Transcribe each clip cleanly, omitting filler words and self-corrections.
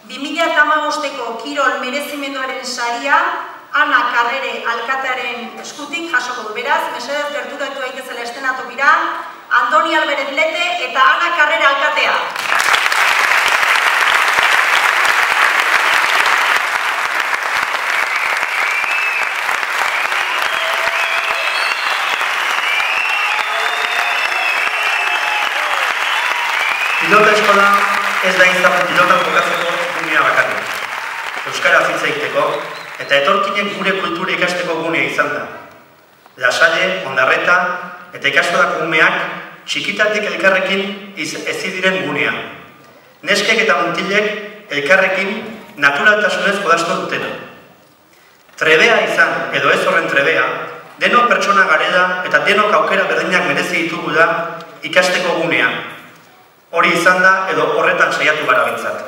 2015ko Kirol merezimenduaren saria Ana Carrere alkatearen eskutik jasoko du. Beraz, mesedez gerturatu daitezela estenatokira, Andoni Alberez Lete eta Ana Carrere alkatea. Pilota eskola ez da izan pilota jokatzeko gunea bakarrik. Euskara hitz egiteko eta etorkinen gure kultura ikasteko gunea izan da. Lasalle, Ondarreta eta ikastolako umeak txikitatik elkarrekin ezi diren gunea. Neskek eta mutilek elkarrekin naturaltasunez jolastu dutena. Trebea izan edo ez horren trebea, denok pertsona garela eta denok aukera berdinak merezi ditugula ikasteko gunea. Hori izan da edo horretan saiatu gara bintzat.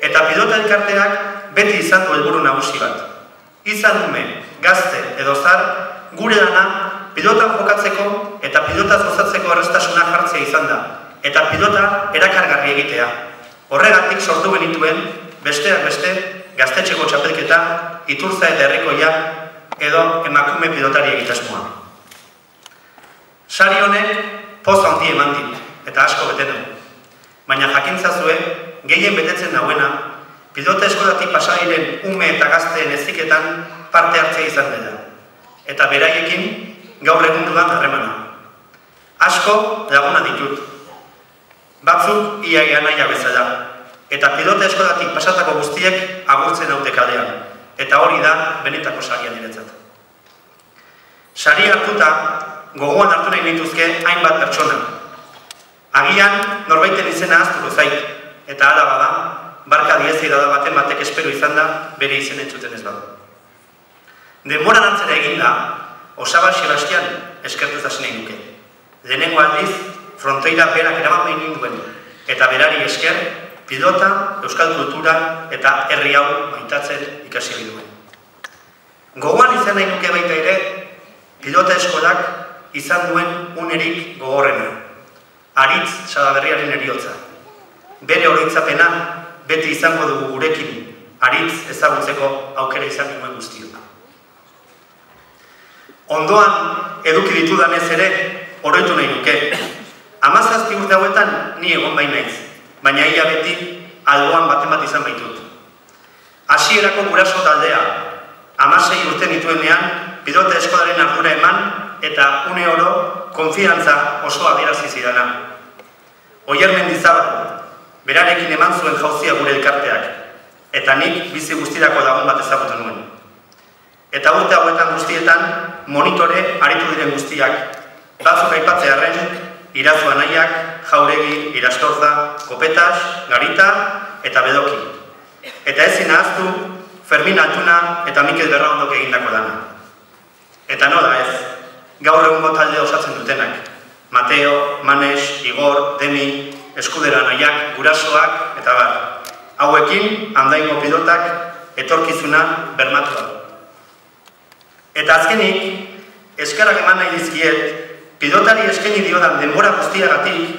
Eta pilota elkarteak beti izan du helburu nagusi bat. Izan ume, gazte edo zar, gure lana pilotan jokatzeko eta pilota gozatzeko erraztasuna jartzea izan da. Eta pilota erakargarri egitea. Horregatik sortu genituen, besteak beste, gaztetxeko txapelketa, Iturza eta Herrikoia edo emakume pilotari egitasmoa. Sari honek poz handi eman dit. Eta asko bete du. Baina jakintzazue, gehien betetzen dauena, pilota eskolatik pasadiren ume eta gazteen heziketan parte hartzea izan dela. Eta beraiekin gaur egun dudan harremana. Asko laguna ditut. Batzuk iaia naia bezala. Eta pilota eskolatik pasatako guztiek agurtzen haute kalean. Eta hori da benetako saria niretzat. Sari hartuta, gogoan hartu nahi nituzke hainbat pertsona. Agian norbaiten izena ahaztuko zait, eta hala bada, barka diezei da baten batek espero izan da, bere izen entzuten ez badu. Denboran antzera egin da, Osaba Sebastian eskertuz hasi nahi nuke. Lehenengo aldiz, fronteira berak eraman behin ninduen, eta berari esker, pilota, euskal kultura eta herri hau maitatzen ikasi biduen. Gogoan izan nahi nuke baita ere, pilota eskolak izan duen unerik gogorrena. Aritz Salaberriaren heriotza. Bere oroitzapena beti izango dugu gurekin, Aritz ezagutzeko aukera izan duen guztiok. Ondoan eduki ditudanez ere, oroitu nahi nuke. 17 urte hauetan ni egon bain naiz, baina ia beti alboan baten bat izan baitut. Hasierako guraso taldea, 16 urte nituenean, pilota eskolaren ardura eman eta une oro konfiantza oso adierazi zidana. Oier Mendizabal, berarekin eman zuen jauzia gure elkarteak, eta nik bizi guztirako lagun bat ezagutu nuen. Eta urte hauetan guztietan, monitore aritu diren guztiak, batzuk aipatzearren, Irazu Anaiak, Jauregi, Irastorza, Kopetas, Garita eta Bedoki. Eta ezin ahaztu, Fermin Altuna eta Mikel Berraondok egindako lana. Eta nola ez, gaur egungo talde osatzen dutenak. Mateo, Manes, Igor, Demi, Eskudera Anaiak, Gurasoak eta bar. Hauekin, Andaingo pilotak etorkizuna bermatu da. Eta azkenik, eskarak eman nahi dizkiet, pilotari eskaini diodan denbora guztiagatik,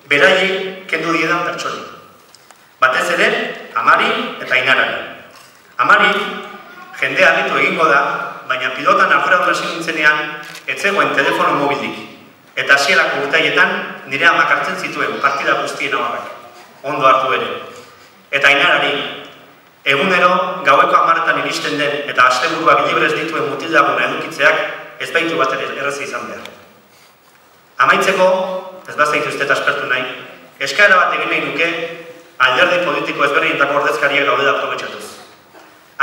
beraiek kendu diedan pertsoni. Batez ere, Amari eta Ainarari. Amari, jendea harritu egingo da, baina pilotan afuera hasi nintzenean, ez zegoen telefono mobilik. Eta hasierako urteietan nire amak hartzen zituen partida guztien abarrak. Ondo hartu ere. Eta Ainarari, egunero gaueko 10etan iristen den eta asteburuak librez dituen mutildaguna edukitzeak ez baitu bat erraza izan behar. Amaitzeko, ez bazaituztet aspertu nahi, eskaera bat egin nahi nuke alderdi politiko ezberdinetako ordezkariak gaudela aprobetxatuz.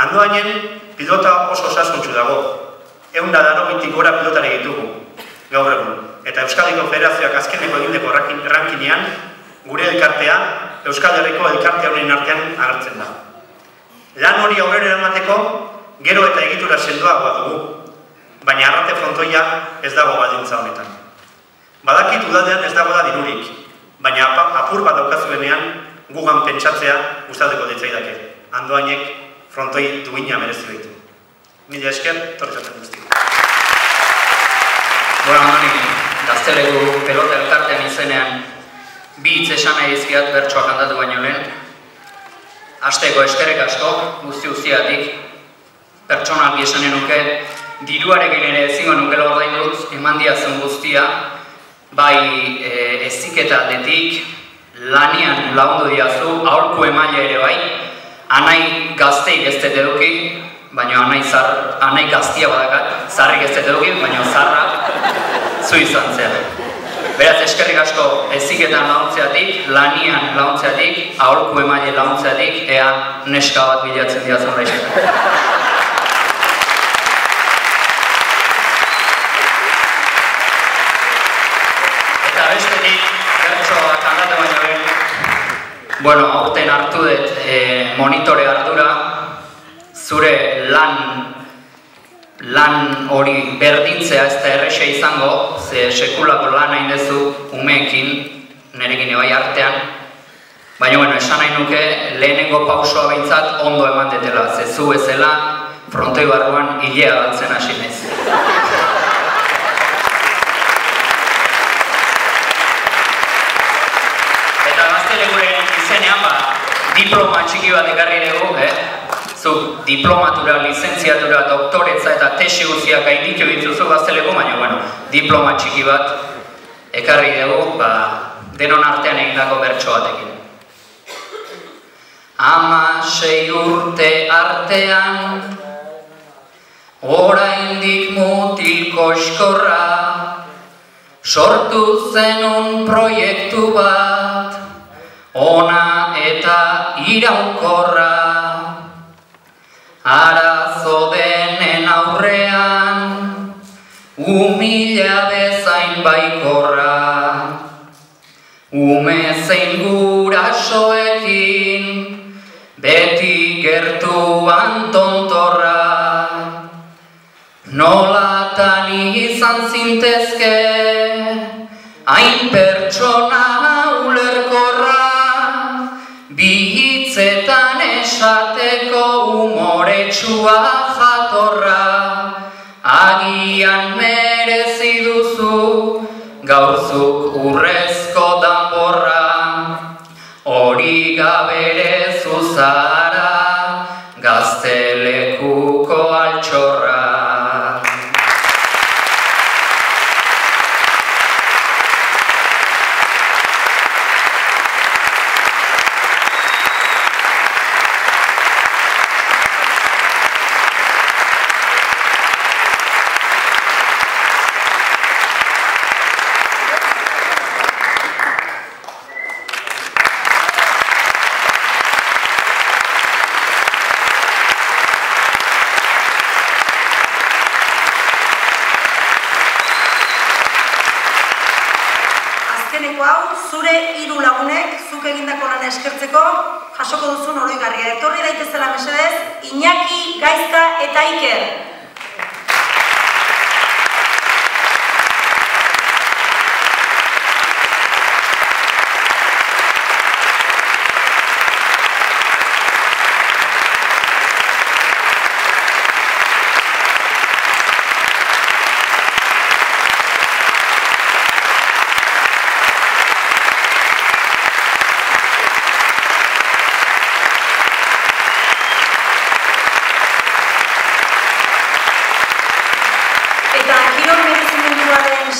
Andoainen, pilota oso osasuntsu dago. 180 gora pilotari ditugu, gaur egun. Eta Euskadiko Federazioak azkeneko egindeko rankinean, gure elkartea, Euskal Herriko elkarte honen artean agertzen da. Lan hori aurrera eramateko, gero eta egitura sendoagoa dugu, baina arrate frontoia ez dago baldintza honetan. Badakit udaldean ez dago da dirurik, baina apur bat daukazuenean gugan pentsatzea gustatuko ditzaidake. Andoainek frontoi duina merezi baitu. Mila esker, torri zaten guzti. Bora, Andoni, Gaztelegu pelota elkartean izenean bi hitz esan nahi dizkiat bertsoak handatu baino lehen. Hasteko eskerrik asko, guzti-guztiatik, pertsonalki esan nuke, diruarekin ere ezingo nukela ordaindut, eman diazun guztia, bai heziketa aldetik, lanian lagundu diazu, aholku emaile ere bai, anai gazteik ez dut eduki, baina anai gaztia badakat, zarrik ez dut eduki, baina zarra zu izan zera. Beraz, eskerrik asko heziketan laguntzeatik, lanian laguntzeatik, aholku emaile laguntzeatik, ea neska bat bilatzen diazun raizetan. Eta bestetik, gertsoa kantatu baino lehen, aurten hartu dut monitore ardura, zure lan hori berdintzea ez da erresa izango, ze sekulako lan hain dezu umeekin, nerekin ebai artean, baina esan nahi nuke lehenengo pausoa behintzat ondo eman detela, ze zu ezela frontoi barruan hilea galtzen hasi naiz. Eta gazteleguren izenean, diploma txiki bat ekarri dugu, zu diplomatura, lizentziatura, doktoretza eta tesi guztiak gainditu dituzu gazteleko, baina diploma txiki bat ekarri dugu, denon artean egindako bertso batekin. 16 urte artean, oraindik mutil koskorra, sortu zenun proiektu bat, ona eta iraunkorra. Arazo denen aurrean, umila bezain baikorra. Ume zein gurasoekin, beti gertuan tontorra. Nolatan izan zintezke, hain pertsona ulerkorra, hitzetan esateko umoretsua jatorra, agian merezi duzu gaurzuk urrezko danborra, hori gabere zuzara gaztelekuko altxorra. Zure 3 lagunek, zuk egindako lan eskertzeko, jasoko duzun oroigarria. Etorri daitezela mesedez, Iñaki, Gaizka eta Iker.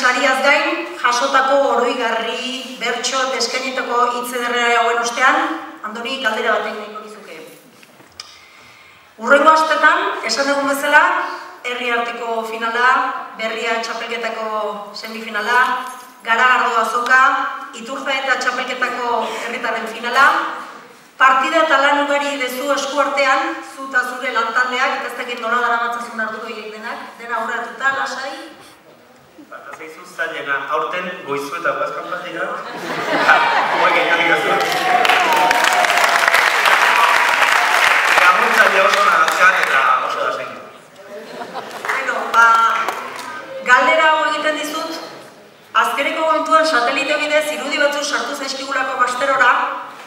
Sariaz gain, jasotako oroigarri, bertso, eskainitako hitz ederra hauen ostean, Andoni galdera batek nahiko nizuke. Hurrengo astetan, esan dugun bezala, herri arteko finala, berria txapelketako semifinala, Garagardo azoka, Iturza eta txapelketako herritarren finala, partida eta lan ugari dezu eskuartean, zu eta zure lantaldeak, eta ez dakit nola daramatzazun arduro horiek denak, dena aurratuta, lasai. Eta zeizu zailena, aurten goizu eta guazkan partida. Hoi gehiago igazua. Gamuntzaile oso nagazkat eta oso da zein. Galdera hau egiten dizut, azkeneko momentuan satelite bidez irudi batzu sartu zaizkigulako basterora,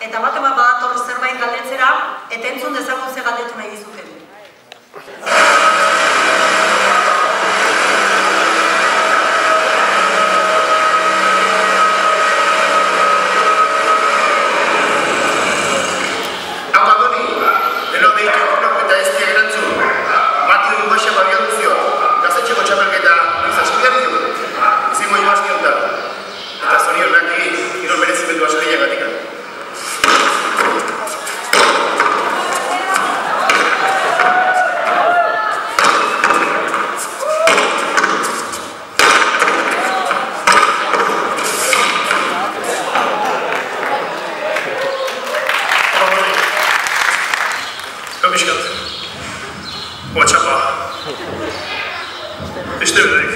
eta bat badator zerbait galdetzera, eta entzun dezagun ze galdetu nahi dizuten. miskat. Oatxapa. Este bedek.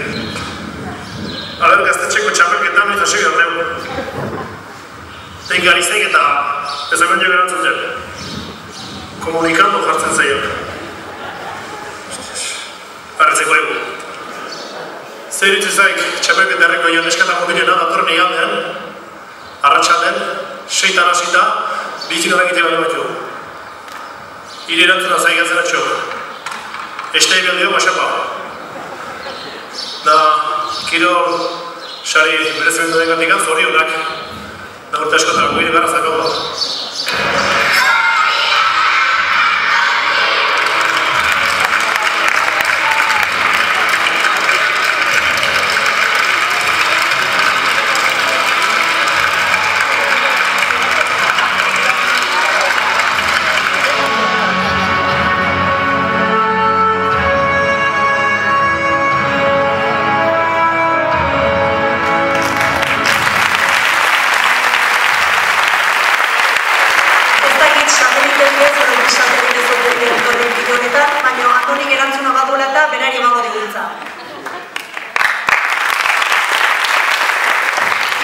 Aber gaztetxeko txapelketan eta segi aldeu. Teik garizteik eta ez egon jo gerantzen zen. Komunikando jartzen zeiak. Arretzeko egu. Zer iritzu zaik txapelketa herriko joan eskata mobilena datorren igandean, arratsalden, 6 hasita, bizikoak egite bale batxo. Hiri erantzuna zaik atzeratxo. Estei behaldeo basapa. Da, kirol sari berezimendu den gandikan zorionak. Da urte askotan, guire gara zakau da.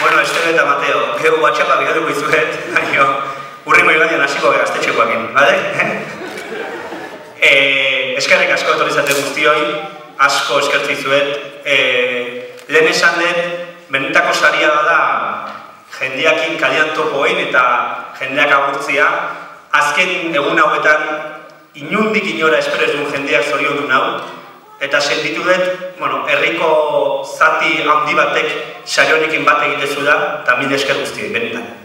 Bueno, Esteve eta Mateo, gero WhatsAppa bihatuko izuet, baina urringo igandian hasiko gaztetxekoakin, bale? Eskerrik asko etorri zate guztioi, asko eskertzi izuet. Lehen esan den, benetako saria da jendeakin kalian topoen eta jendeak agurtzia. Azken egun hauetan, inundik inora espero ez duen jendeak zorion hau. Eta sentitu dut, herriko zati handi batek sarionekin bat egitezu da, eta mil esker guztioi, benetan.